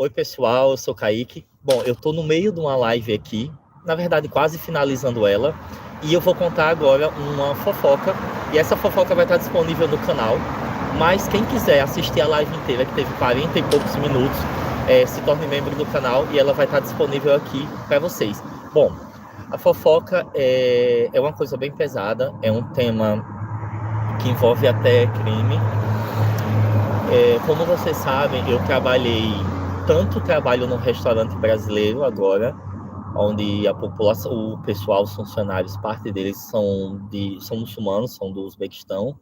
Oi, pessoal, eu sou o Kaique. Bom, eu tô no meio de uma live aqui, na verdade quase finalizando ela, e eu vou contar agora uma fofoca, e essa fofoca vai estar disponível no canal, mas quem quiser assistir a live inteira, que teve 40 e poucos minutos, se torne membro do canal e ela vai estar disponível aqui para vocês. Bom, a fofoca é uma coisa bem pesada, é um tema que envolve até crime. Como vocês sabem, eu trabalho num restaurante brasileiro agora, onde a população, o pessoal, os funcionários, parte deles são muçulmanos, são do Uzbequistão.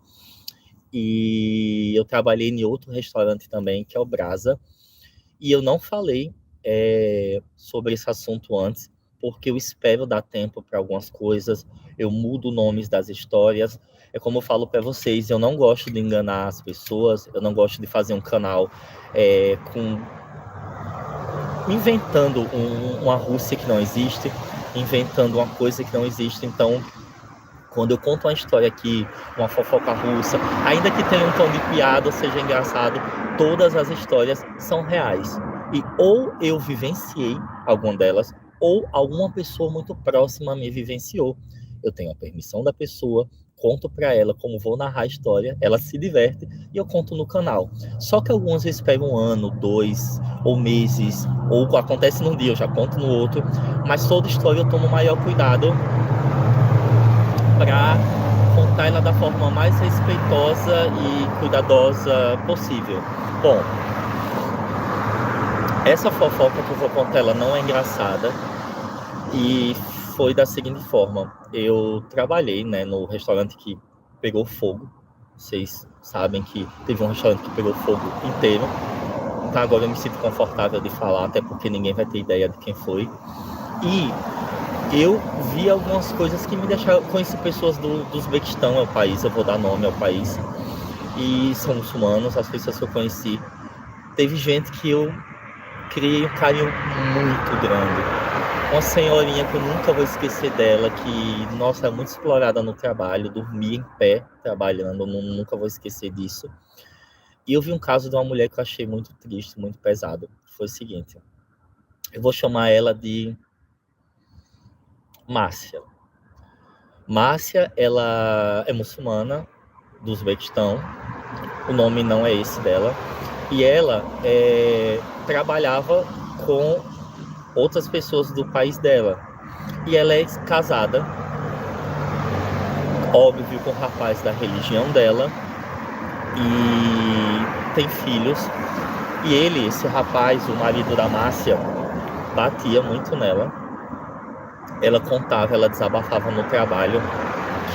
E eu trabalhei em outro restaurante também, que é o Brasa. E eu não falei sobre esse assunto antes, porque eu espero dar tempo para algumas coisas, eu mudo nomes das histórias. É como eu falo para vocês, eu não gosto de enganar as pessoas, eu não gosto de fazer um canal inventando uma Rússia que não existe, inventando uma coisa que não existe. Então, quando eu conto uma história aqui, uma fofoca russa, ainda que tenha um tom de piada, seja engraçado, todas as histórias são reais. E ou eu vivenciei alguma delas, ou alguma pessoa muito próxima a mim vivenciou. Eu tenho a permissão da pessoa, conto para ela como vou narrar a história, ela se diverte e eu conto no canal. Só que algumas vezes pega um ano, 2, ou meses, ou acontece num dia, eu já conto no outro, mas toda história eu tomo o maior cuidado para contar ela da forma mais respeitosa e cuidadosa possível. Bom, essa fofoca que eu vou contar, ela não é engraçada e foi da seguinte forma. Eu trabalhei, no restaurante que pegou fogo. Vocês sabem que teve um restaurante que pegou fogo inteiro. Então agora eu me sinto confortável de falar, até porque ninguém vai ter ideia de quem foi. E eu vi algumas coisas que me deixaram... Conheci pessoas do Uzbequistão, é o país, eu vou dar nome ao país. E são muçulmanos, as pessoas que eu conheci. Teve gente que eu criei um carinho muito grande. Uma senhorinha que eu nunca vou esquecer dela, que, nossa, é muito explorada no trabalho, dormia em pé trabalhando, nunca vou esquecer disso. E eu vi um caso de uma mulher que eu achei muito triste, muito pesado. Foi o seguinte, eu vou chamar ela de Márcia. Márcia, ela é muçulmana, do Uzbequistão, o nome não é esse dela, e ela trabalhava com outras pessoas do país dela, e ela é casada, óbvio, com o rapaz da religião dela, e tem filhos, e esse rapaz, o marido da Márcia, batia muito nela. Ela contava, ela desabafava no trabalho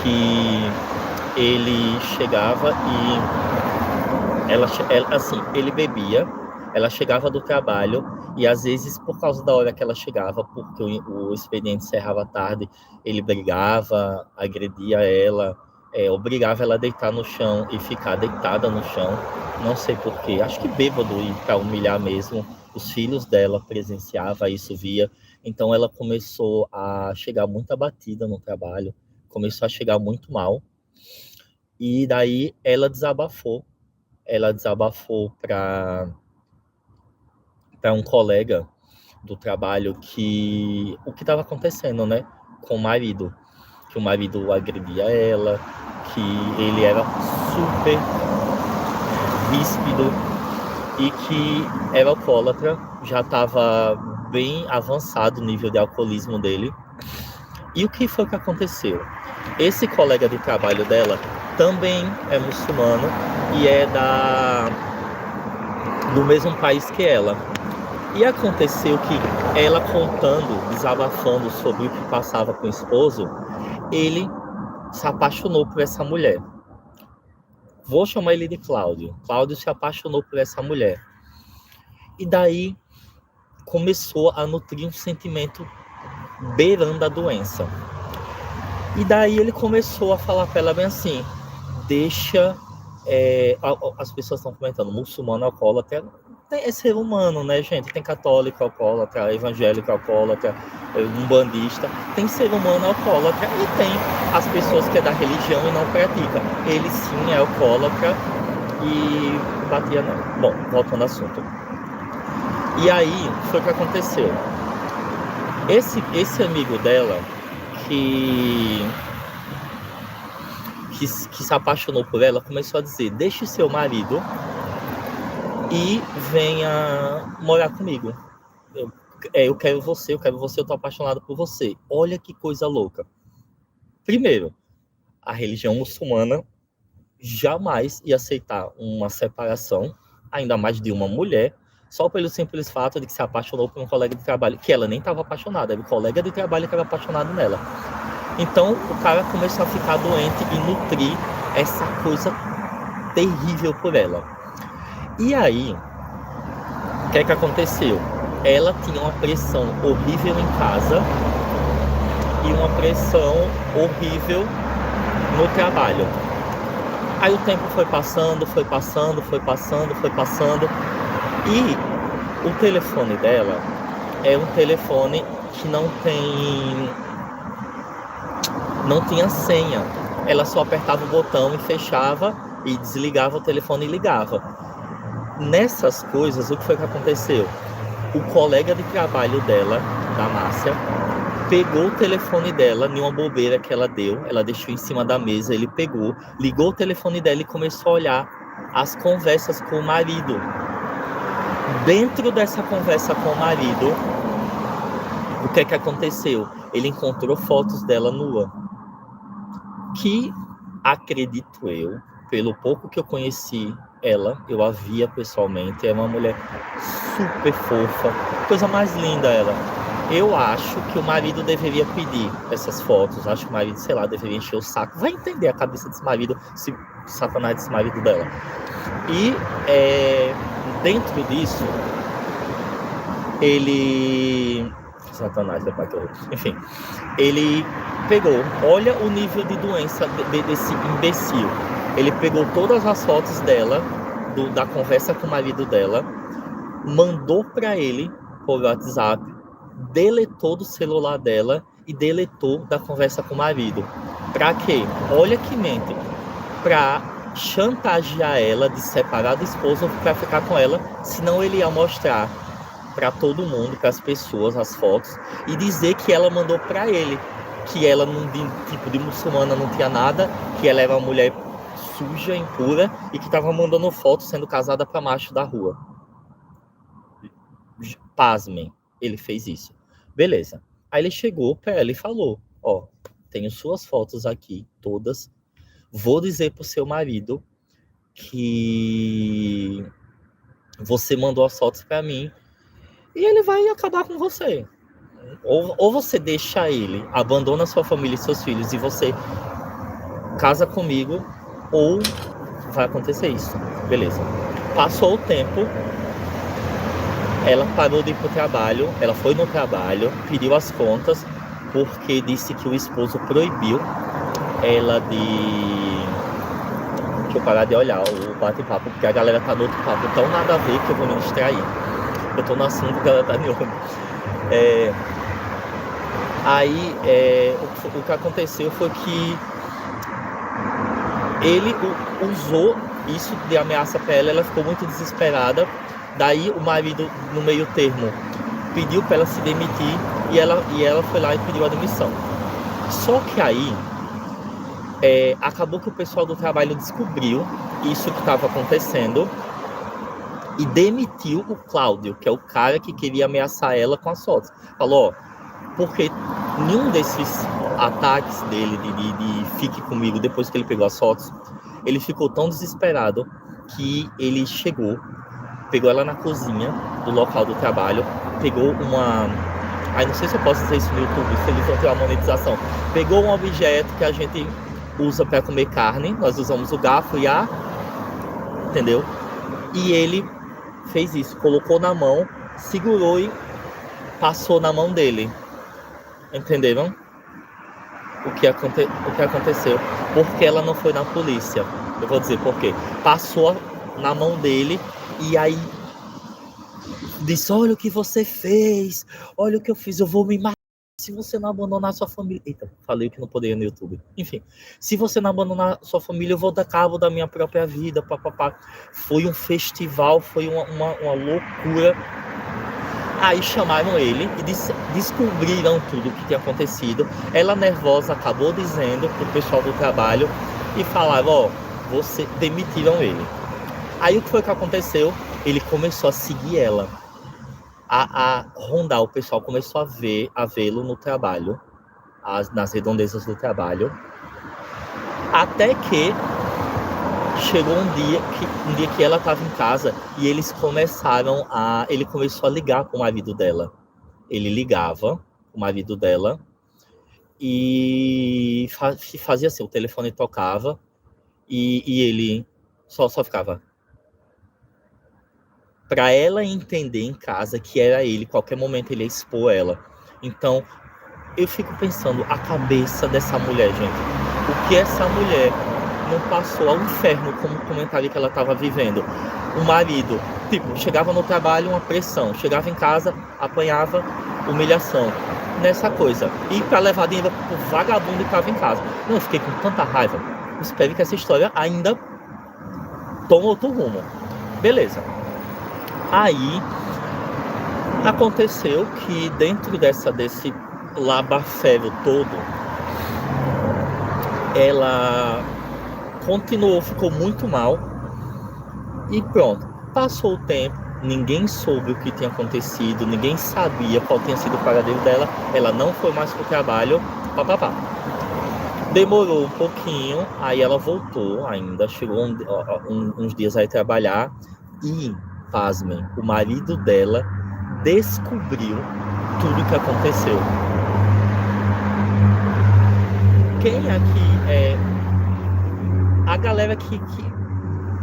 que ele chegava e ele bebia, ela chegava do trabalho e às vezes por causa da hora que ela chegava, porque o expediente encerrava tarde, ele brigava, agredia ela, obrigava ela a deitar no chão e ficar deitada no chão, não sei porquê, acho que bêbado e para humilhar mesmo. Os filhos dela presenciavam isso, via. Então ela começou a chegar muito abatida no trabalho, começou a chegar muito mal. E daí ela desabafou para um colega do trabalho o que estava acontecendo, com o marido. Que o marido agredia ela, que ele era super ríspido e que era alcoólatra, já estava bem avançado o nível de alcoolismo dele. E o que foi que aconteceu? Esse colega de trabalho dela também é muçulmano e é do mesmo país que ela. E aconteceu que ela contando, desabafando sobre o que passava com o esposo, ele se apaixonou por essa mulher. Vou chamar ele de Cláudio. Cláudio se apaixonou por essa mulher. E daí começou a nutrir um sentimento beirando a doença. E daí ele começou a falar para ela bem assim, deixa... as pessoas estão comentando, muçulmano alcoólatra, é ser humano, né, gente? Tem católico alcoólatra, evangélico alcoólatra, um bandista, tem ser humano alcoólatra e tem as pessoas que é da religião e não pratica. Ele sim é alcoólatra e batia não. Bom, voltando ao assunto. E aí, foi o que aconteceu. Esse amigo dela, que se apaixonou por ela, começou a dizer: deixe seu marido e venha morar comigo. Eu quero você, eu tô apaixonado por você. Olha que coisa louca. Primeiro, a religião muçulmana jamais ia aceitar uma separação, ainda mais de uma mulher, só pelo simples fato de que se apaixonou por um colega de trabalho, que ela nem estava apaixonada, era o colega de trabalho que era apaixonado nela. Então, o cara começou a ficar doente e nutrir essa coisa terrível por ela. E aí, o que é que aconteceu? Ela tinha uma pressão horrível em casa e uma pressão horrível no trabalho. Aí o tempo foi passando, e o telefone dela é um telefone que não tinha senha. Ela só apertava o botão e fechava e desligava o telefone e ligava. Nessas coisas, o que foi que aconteceu? O colega de trabalho dela, da Márcia, pegou o telefone dela em uma bobeira que ela deu, ela deixou em cima da mesa, ele pegou, ligou o telefone dela e começou a olhar as conversas com o marido. Dentro dessa conversa com o marido, o que é que aconteceu? Ele encontrou fotos dela nua, que, acredito eu, pelo pouco que eu conheci ela, eu a via pessoalmente, é uma mulher super fofa, coisa mais linda ela. Eu acho que o marido deveria pedir essas fotos, acho que o marido, sei lá, deveria encher o saco, vai entender a cabeça desse marido, se Satanás desse marido dela. E dentro disso, ele... Satanás, enfim, ele pegou, olha o nível de doença desse imbecil. Ele pegou todas as fotos dela, da conversa com o marido dela, mandou para ele por WhatsApp, deletou do celular dela e deletou da conversa com o marido. Pra quê? Olha que mente. Pra chantagear ela de separar do esposo pra ficar com ela, senão ele ia mostrar para todo mundo, para as pessoas, as fotos, e dizer que ela mandou para ele, que ela, tipo de muçulmana, não tinha nada, que ela era uma mulher suja, impura, e que estava mandando fotos sendo casada para macho da rua. Pasmem, ele fez isso. Beleza. Aí ele chegou para ela e falou: ó, tenho suas fotos aqui, todas. Vou dizer pro seu marido que você mandou as fotos para mim e ele vai acabar com você. Ou você deixa ele, abandona sua família e seus filhos e você casa comigo, ou vai acontecer isso. Beleza. Passou o tempo, ela parou de ir pro trabalho, ela foi no trabalho, pediu as contas, porque disse que o esposo proibiu ela de... Deixa eu parar de olhar o bate-papo, porque a galera tá no outro papo tão nada a ver que eu vou me distrair. Eu tô no assunto que ela tá de olho. Aí, o que aconteceu foi que ele usou isso de ameaça para ela, ela ficou muito desesperada. Daí o marido, no meio termo, pediu para ela se demitir e ela foi lá e pediu a demissão. Só que aí, acabou que o pessoal do trabalho descobriu isso que estava acontecendo e demitiu o Cláudio, que é o cara que queria ameaçar ela com as fotos. Falou, ó, porque nenhum desses ataques dele de fique comigo depois que ele pegou as fotos, ele ficou tão desesperado que ele chegou, pegou ela na cozinha do local do trabalho, pegou uma... Ai, não sei se eu posso dizer isso no YouTube, se eles vão ter uma monetização. Pegou um objeto que a gente usa para comer carne, nós usamos o garfo e a... Entendeu? E ele fez isso, colocou na mão, segurou e passou na mão dele. Entenderam? O que aconteceu? Porque ela não foi na polícia. Eu vou dizer por quê. Passou na mão dele e aí disse, olha o que você fez, olha o que eu fiz, eu vou me matar se você não abandonar sua família. Eita, falei o que não poderia no YouTube. Enfim, se você não abandonar sua família, eu vou dar cabo da minha própria vida, papapá. Foi um festival, foi uma loucura. Aí chamaram ele e descobriram tudo o que tinha acontecido. Ela, nervosa, acabou dizendo pro pessoal do trabalho e falaram, você demitiram ele. Aí o que foi que aconteceu? Ele começou a seguir ela, a rondar, o pessoal começou a vê-lo no trabalho, nas redondezas do trabalho, até que chegou um dia que ela estava em casa e ele começou a ligar para o marido dela. Ele ligava o marido dela e fazia assim, o telefone tocava e ele só ficava. Para ela entender em casa que era ele, qualquer momento ele ia expor ela. Então, eu fico pensando, a cabeça dessa mulher, gente. O que essa mulher não passou ao inferno como comentário que ela estava vivendo. O marido, chegava no trabalho, uma pressão. Chegava em casa, apanhava, humilhação. Nessa coisa. E para levar dinheiro pro vagabundo que estava em casa. Não, eu fiquei com tanta raiva. Espero que essa história ainda tome outro rumo. Beleza. Aí, aconteceu que dentro desse labafério todo, ela continuou, ficou muito mal e pronto. Passou o tempo, ninguém soube o que tinha acontecido, ninguém sabia qual tinha sido o paradeiro dela, ela não foi mais pro trabalho, papapá. Demorou um pouquinho, aí ela voltou ainda, chegou uns dias aí trabalhar e, pasmem, o marido dela descobriu tudo o que aconteceu. Quem aqui é a galera que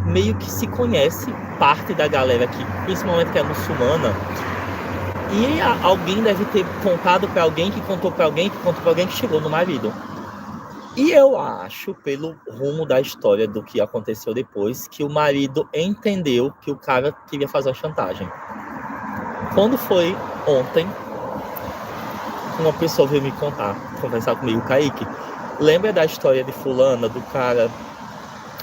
meio que se conhece, parte da galera que, principalmente que é muçulmana, e alguém deve ter contado para alguém, que contou para alguém, que contou para alguém, que chegou no marido. E eu acho, pelo rumo da história do que aconteceu depois, que o marido entendeu que o cara queria fazer uma chantagem. Quando foi ontem, uma pessoa veio me conversar comigo, Kaique, lembra da história de fulana, do cara,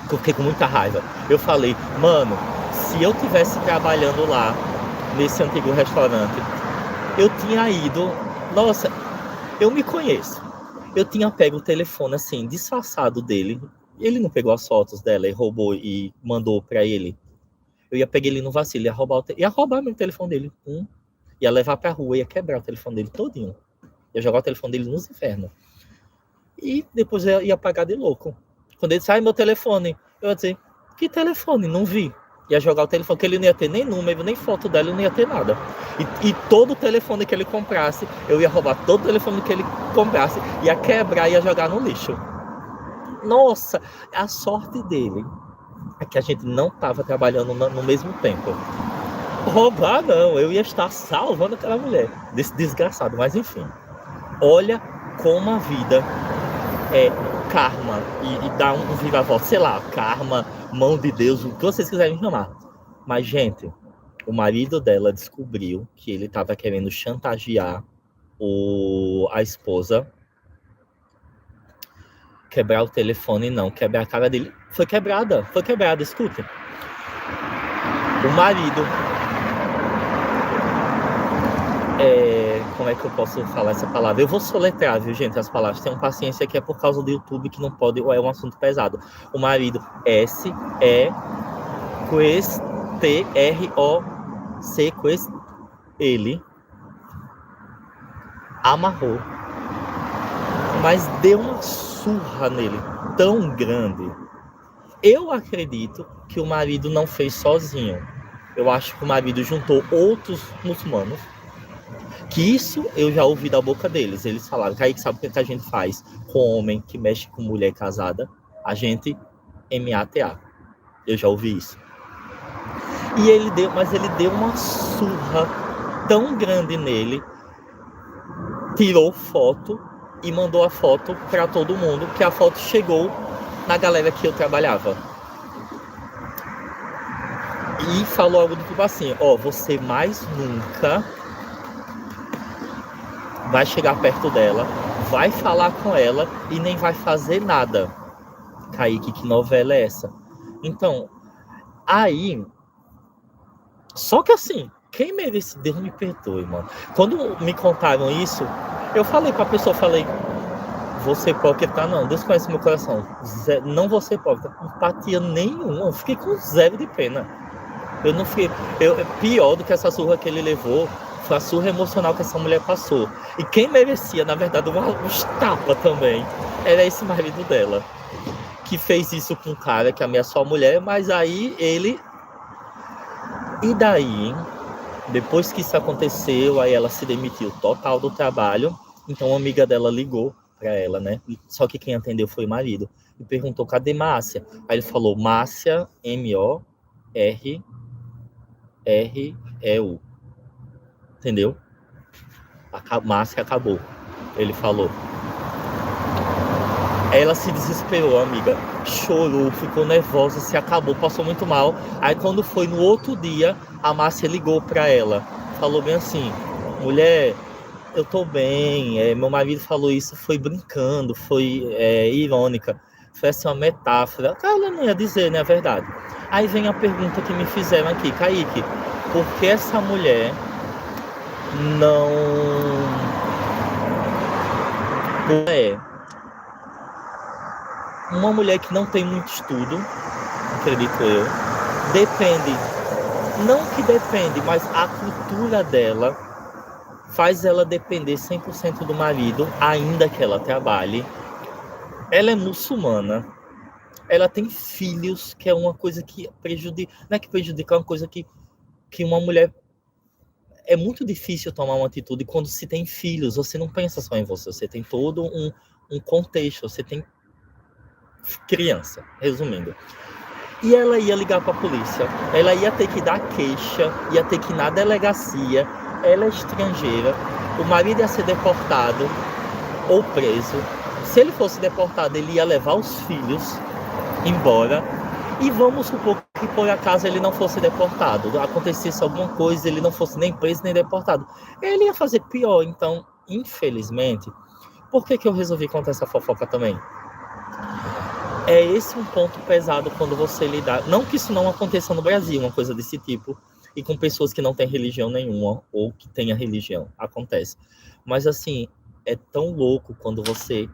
que eu fiquei com muita raiva. Eu falei, mano, se eu tivesse trabalhando lá, nesse antigo restaurante, eu tinha ido, nossa, eu me conheço. Eu tinha pego o telefone assim, disfarçado dele. Ele não pegou as fotos dela e roubou e mandou pra ele. Eu ia pegar ele no vacilo, ia roubar meu telefone dele. Ia levar pra rua, ia quebrar o telefone dele todinho. Ia jogar o telefone dele nos infernos. E depois eu ia pagar de louco. Quando ele disse, meu telefone, eu ia dizer, que telefone? Não vi. Ia jogar o telefone, que ele não ia ter nem número, nem foto dela, não ia ter nada. E todo o telefone que ele comprasse, eu ia roubar todo o telefone que ele comprasse, ia quebrar e ia jogar no lixo. Nossa, a sorte dele é que a gente não estava trabalhando no mesmo tempo. Roubar não, eu ia estar salvando aquela mulher, desse desgraçado, mas enfim. Olha como a vida é karma e dá um vira-volta, sei lá, karma, mão de Deus, o que vocês quiserem chamar. Mas, gente, o marido dela descobriu que ele estava querendo chantagear a esposa, quebrar o telefone, não, quebrar a cara dele. Foi quebrada, escute. O marido... como é que eu posso falar essa palavra? Eu vou soletrar, viu, gente, as palavras. Tenham paciência que é por causa do YouTube que não pode, ou é um assunto pesado. O marido, S-E-T-R-O-C, ele amarrou, mas deu uma surra nele tão grande. Eu acredito que o marido não fez sozinho. Eu acho que o marido juntou outros muçulmanos. Que isso eu já ouvi da boca deles. Eles falaram, Kaique, sabe o que a gente faz com homem que mexe com mulher casada? A gente MATA. Eu já ouvi isso. E ele deu uma surra tão grande nele, tirou foto e mandou a foto para todo mundo, que a foto chegou na galera que eu trabalhava. E falou algo do tipo assim, você mais nunca vai chegar perto dela, vai falar com ela e nem vai fazer nada. Kaique, que novela é essa? Então, aí... Só que assim, quem merece, Deus me perdoe, mano. Quando me contaram isso, eu falei pra pessoa, vou ser hipócrita não, Deus conhece meu coração. Não vou ser hipócrita, empatia nenhuma, eu fiquei com zero de pena. Eu não fiquei. Pior do que essa surra que ele levou foi a surra emocional que essa mulher passou. E quem merecia, na verdade, uns tapas também, era esse marido dela, que fez isso com um cara que ameaçou a mulher, mas aí ele. E daí, depois que isso aconteceu, aí ela se demitiu total do trabalho. Então, uma amiga dela ligou pra ela, né? Só que quem atendeu foi o marido. E perguntou, cadê Márcia? Aí ele falou, Márcia, M-O-R-R-E-U. Entendeu? A Márcia acabou. Ele falou. Ela se desesperou, amiga. Chorou, ficou nervosa, se acabou, passou muito mal. Aí quando foi no outro dia, a Márcia ligou pra ela. Falou bem assim, mulher, eu tô bem. Meu marido falou isso, foi brincando, foi irônica. Foi assim uma metáfora. Ela não ia dizer, né, a verdade. Aí vem a pergunta que me fizeram aqui, Kaique. Por que essa mulher não uma mulher que não tem muito estudo, acredito eu, depende, não que depende, mas a cultura dela faz ela depender 100% do marido, ainda que ela trabalhe. Ela é muçulmana, ela tem filhos, que é uma coisa que prejudica, não é que prejudica, é uma coisa que uma mulher é muito difícil tomar uma atitude quando se tem filhos. Você não pensa só em você tem todo um contexto, você tem criança, resumindo. E ela ia ligar para a polícia, ela ia ter que dar queixa, ia ter que ir na delegacia, ela é estrangeira, o marido ia ser deportado ou preso. Se ele fosse deportado, ele ia levar os filhos embora. E vamos supor que por acaso ele não fosse deportado, acontecesse alguma coisa, ele não fosse nem preso nem deportado, ele ia fazer pior. Então, infelizmente, por que eu resolvi contar essa fofoca também? É esse um ponto pesado quando você lidar, não que isso não aconteça no Brasil, uma coisa desse tipo, e com pessoas que não têm religião nenhuma, ou que tenha religião, acontece. Mas assim, é tão louco quando você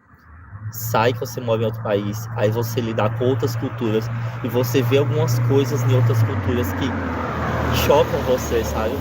sai, que você mora em outro país, aí você lidar com outras culturas e você vê algumas coisas em outras culturas que chocam você, sabe?